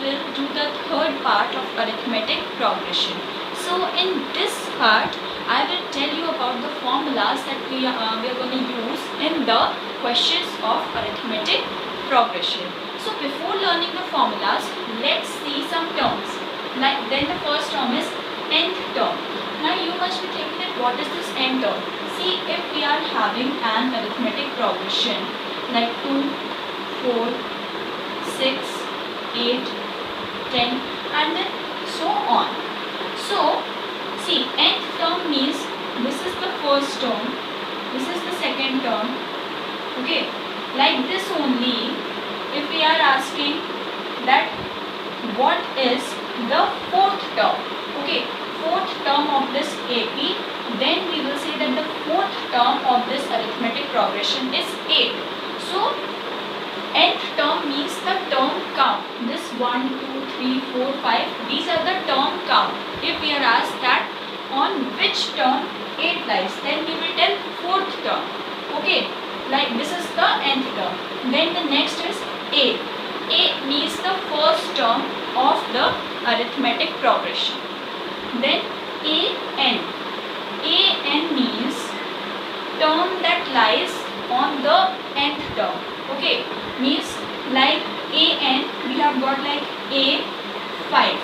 will do the third part of arithmetic progression. So in this part, I will tell you about the formulas that we are going to use in the questions of arithmetic progression. So before learning the formulas, let's see some terms. Then the first term is nth term. Now you must be thinking that what is this nth term? See, if we are having an arithmetic progression like 2, 4, 6, 8, 10 and then so on. So see, nth term means this is the first term, this is the second term. Okay, like this only. If we are asking that what is the fourth term, okay, fourth term of this AP, then we will say that the fourth term of this arithmetic progression is 8. So nth term means the term count. This 1, 2, 3, 4, 5, these are the term count. If we are asked that on which term 8 lies, then we will tell fourth term. Okay, like this is the nth term. Then the next is A. A means the first term of the arithmetic progression. Then AN. AN means term that lies on the nth term. Okay, means like AN we have got like A5.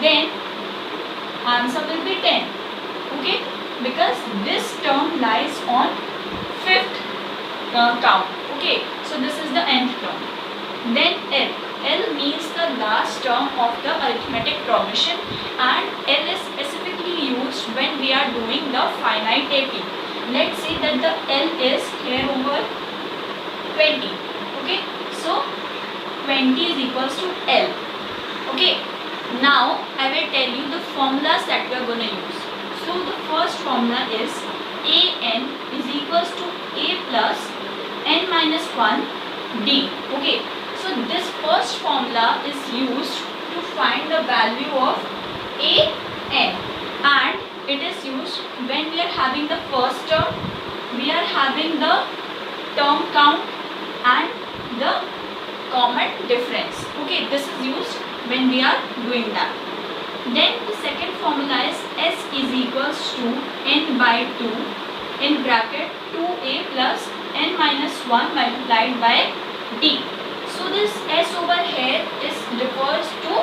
Then answer will be 10. Okay, because this term lies on fifth count. Okay, so this is the nth term. Then L. L means the last term of the arithmetic progression, and L is specifically used when we are doing the finite AP. Let's say that the L is here over 20. Okay, so 20 is equals to L. Okay, now I will tell you the formulas that we are going to use. So the first formula is AN is equals to A plus n minus 1 D. Okay, so this first formula is used to find the value of AN, and it is used when we are having the first term, we are having the term count and the common difference. Okay, this is used when we are doing that. Then the second formula is S is equals to n by 2 in bracket 2a plus n minus 1 multiplied by d. So this S over here is refers to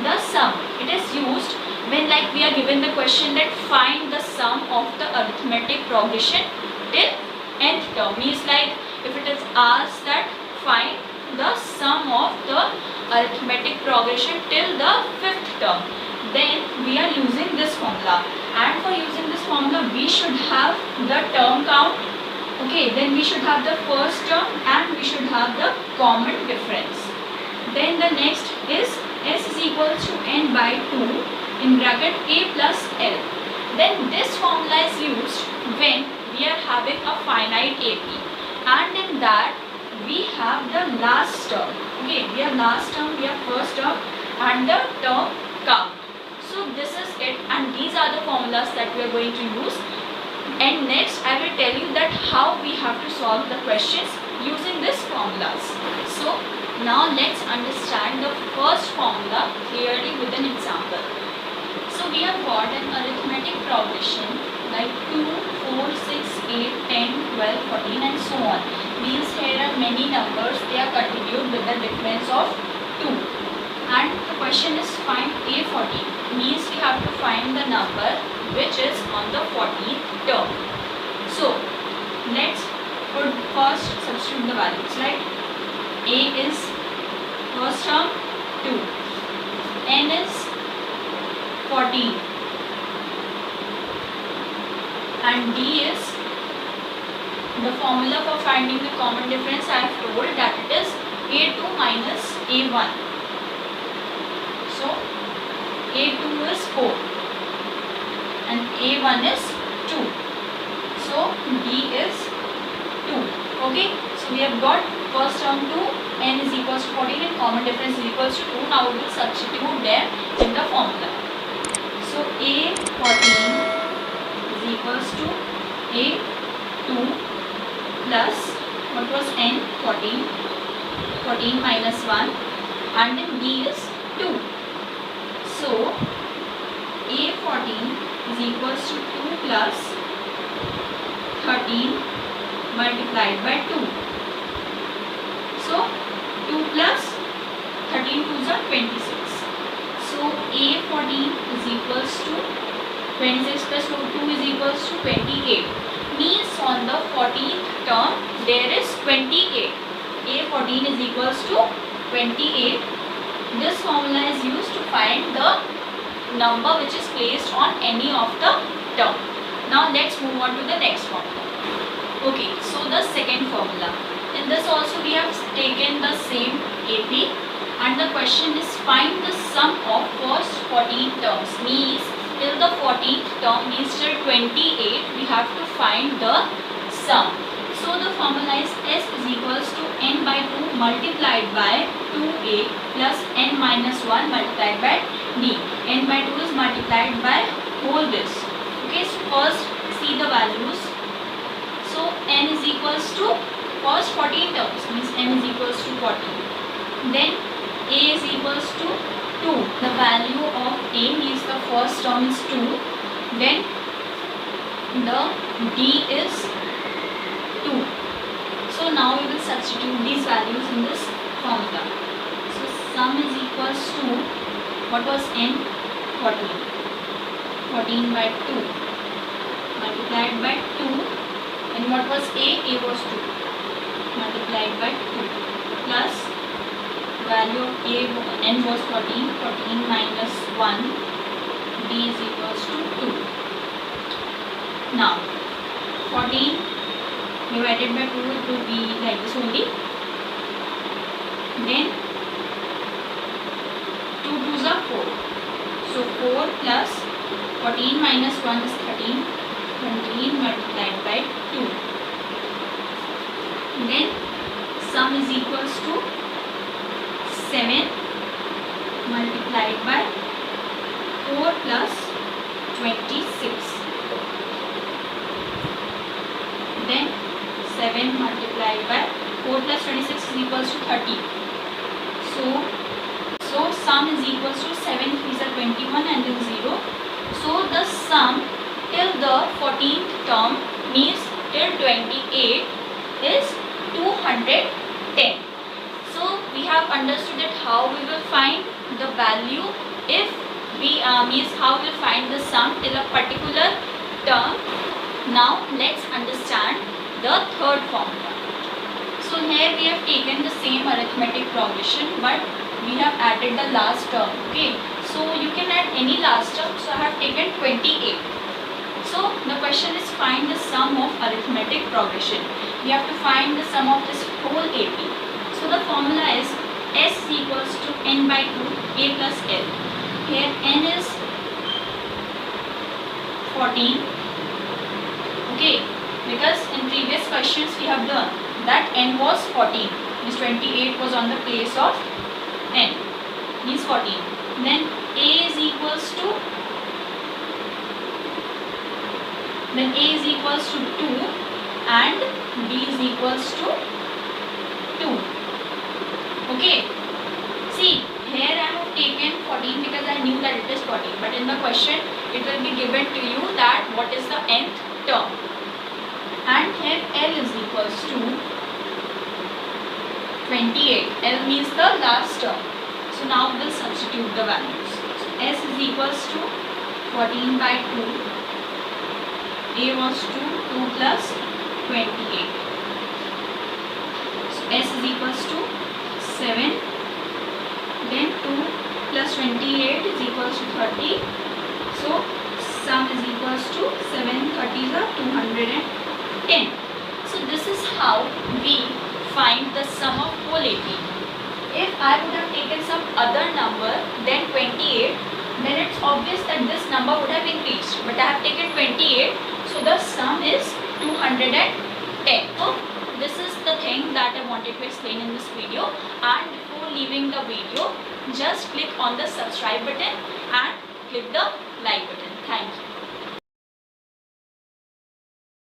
the sum. It is used when like we are given the question that find the sum of the arithmetic progression till nth term. Means like if it is asked that find the sum of the arithmetic progression till the fifth term, then we are using this formula. And for using this formula we should have the term count. Okay, then we should have the first term and we should have the common difference. Then the next is S is equals to n by 2 in bracket A plus L. Then this formula is used when we are having a finite AP, and in that we have the last term. Okay, we have last term, we have first term and the term count. So this is it, and these are the formulas that we are going to use. And next I will tell you that how we have to solve the questions using these formulas. So now let's understand the first formula clearly with an example. So we have got an arithmetic progression like 2, 4, 6, 8, 10, 12, 14 and so on. Means here are many numbers, they are continued with the difference of 2. And the question is find A14. Means we have to find the number which is on the 14th term. So let's put first substitute the values, right? A is first term 2, n is 14 and D is the formula for finding the common difference. I have told that it is A2 minus A1. So A2 is 4 and A1 is 2. So D is 2. Okay, so we have got first term 2, n is equals to 14 and common difference is equals to 2. Now we will substitute them in the formula. So A14 is equals to A2 plus what was n? 14. 14 minus 1 and then B is 2. So A14 is equals to 2 plus 13 multiplied by 2. So 2 plus 13 2s are 26. So A14 is equals to 26 plus 2 is equals to 28. Means on the 14th term there is 28. A14 is equals to 28. This formula is used to find the number which is placed on any of the term. Now let's move on to the next formula. Okay, so the second formula. In this also we have taken the same AP, and the question is find the sum of first 14 terms. Means till the 14th term, means till 28 we have to find the sum. So the formula is S is equals to n by 2 multiplied by 2a plus n minus 1 multiplied by d. N by 2 is multiplied by whole this. Okay, so first see the values. So n is equals to first 14 terms, means n is equals to 14. Then a is equals to 2. The value of a means the first term is 2. Then the d is 2. So now we will substitute these values in this formula. So sum is equals to, what was n? 14. 14 by 2 multiplied by 2. And what was a? A was 2 multiplied by 2 plus value of a, n was 14. 14 minus 1, d is equals to 2. Now 14 divided by 2 it will be like this only. Then 2 2s are 4. So 4 plus 14 minus 1 is 13. 13 multiplied by 2. Then sum is equals to 7 multiplied by 4 plus 26. Then 7 multiplied by 4 plus 26 is equals to 30. So sum is equals to 7 3s are 21 and then 0. So the sum till the 14th term, means till 28, is 210. So we have understood that how we will find the value if we means how we will find the sum till a particular term. Now let's understand the third formula. So here we have taken the same arithmetic progression, but we have added the last term. Okay, so you can add any last term. So I have taken 28. So the question is find the sum of arithmetic progression. We have to find the sum of this whole AP. So the formula is S equals to n by 2 a plus l. Here n is 14. Okay, because in previous questions we have done that n was 14. Means 28 was on the place of n. Means 14. Then a is equals to, then a is equals to 2 and b is equals to 2. Okay, see here I have taken 14 because I knew that it is 14, but in the question it will be given to you that what is the nth term, and here L is equals to 28. L means the last term. So now we will substitute the values. So S is equals to 14 by 2. A was 2, 2 plus 28. So S is equals to 7. Then 2 plus 28 is equals to 30. So sum is equals to 7 30s are 210. So this is how we find the sum of whole AP. If I would have taken some other number than 28, then it's obvious that this number would have increased. But I have taken 28, so the sum is 210. So this is the thing that I wanted to explain in this video. And before leaving the video, just click on the subscribe button and click the like button. Thank you.